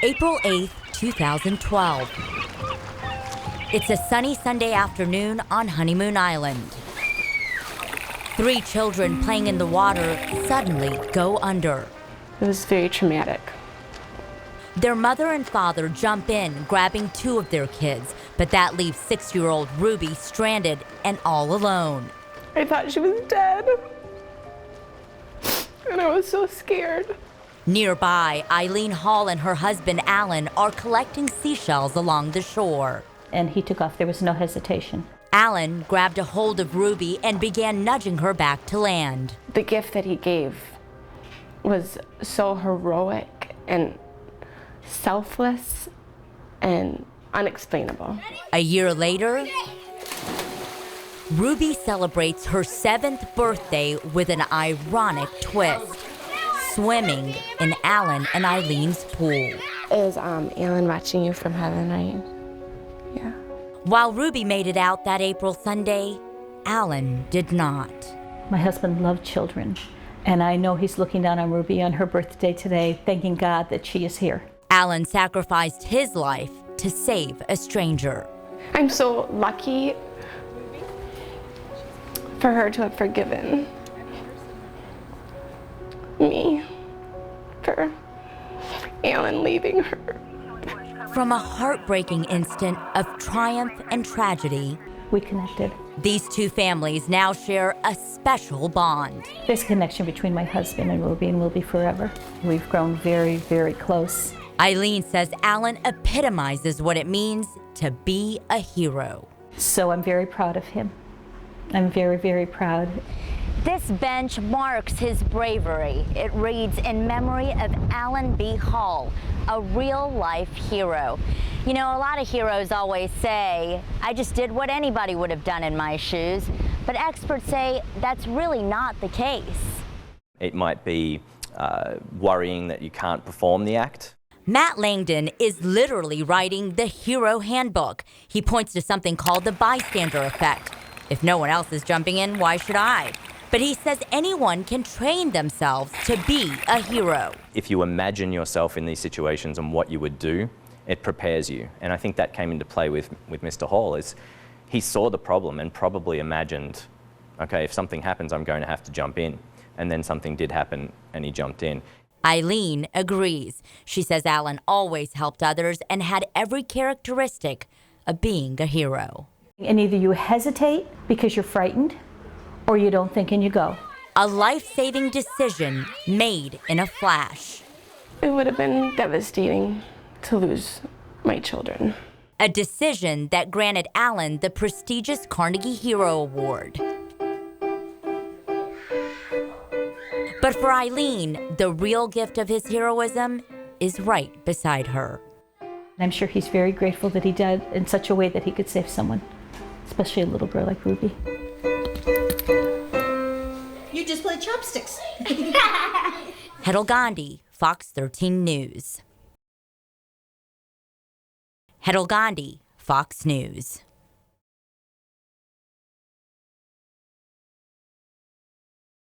April 8th, 2012. It's a sunny Sunday afternoon on Honeymoon Island. 3 children playing in the water suddenly go under. It was very traumatic. Their mother and father jump in, grabbing 2 of their kids, but that leaves 6-year-old Ruby stranded and all alone. I thought she was dead, and I was so scared. Nearby, Eileen Hall and her husband Alan are collecting seashells along the shore. And he took off. There was no hesitation. Alan grabbed a hold of Ruby and began nudging her back to land. The gift that he gave was so heroic and selfless and unexplainable. A year later, Ruby celebrates her 7th birthday with an ironic twist, swimming in Alan and Eileen's pool. Is Alan watching you from heaven, right? Yeah. While Ruby made it out that April Sunday, Alan did not. My husband loved children, and I know he's looking down on Ruby on her birthday today, thanking God that she is here. Alan sacrificed his life to save a stranger. I'm so lucky for her to have forgiven me for Alan leaving her. From a heartbreaking instant of triumph and tragedy, We connected. these 2 families now share a special bond. There's a connection between my husband and Ruby, and will be forever. We've grown very, very close. Eileen says Alan epitomizes what it means to be a hero. So I'm very proud of him. I'm very, very proud. This bench marks his bravery. It reads, "In memory of Alan B. Hall, a real-life hero." You know, a lot of heroes always say, "I just did what anybody would have done in my shoes." But experts say that's really not the case. It might be worrying that you can't perform the act. Matt Langdon is literally writing the hero handbook. He points to something called the bystander effect. If no one else is jumping in, why should I? But he says anyone can train themselves to be a hero. If you imagine yourself in these situations and what you would do, it prepares you. And I think that came into play with Mr. Hall. Is he saw the problem and probably imagined, okay, if something happens, I'm going to have to jump in. And then something did happen and he jumped in. Eileen agrees. She says Alan always helped others and had every characteristic of being a hero. And either you hesitate because you're frightened, or you don't think and you go. A life-saving decision made in a flash. It would have been devastating to lose my children. A decision that granted Alan the prestigious Carnegie Hero Award. But for Eileen, the real gift of his heroism is right beside her. I'm sure he's very grateful that he died in such a way that he could save someone, especially a little girl like Ruby. You just played chopsticks. Hetal Gandhi, Fox 13 News. Hetal Gandhi, Fox News.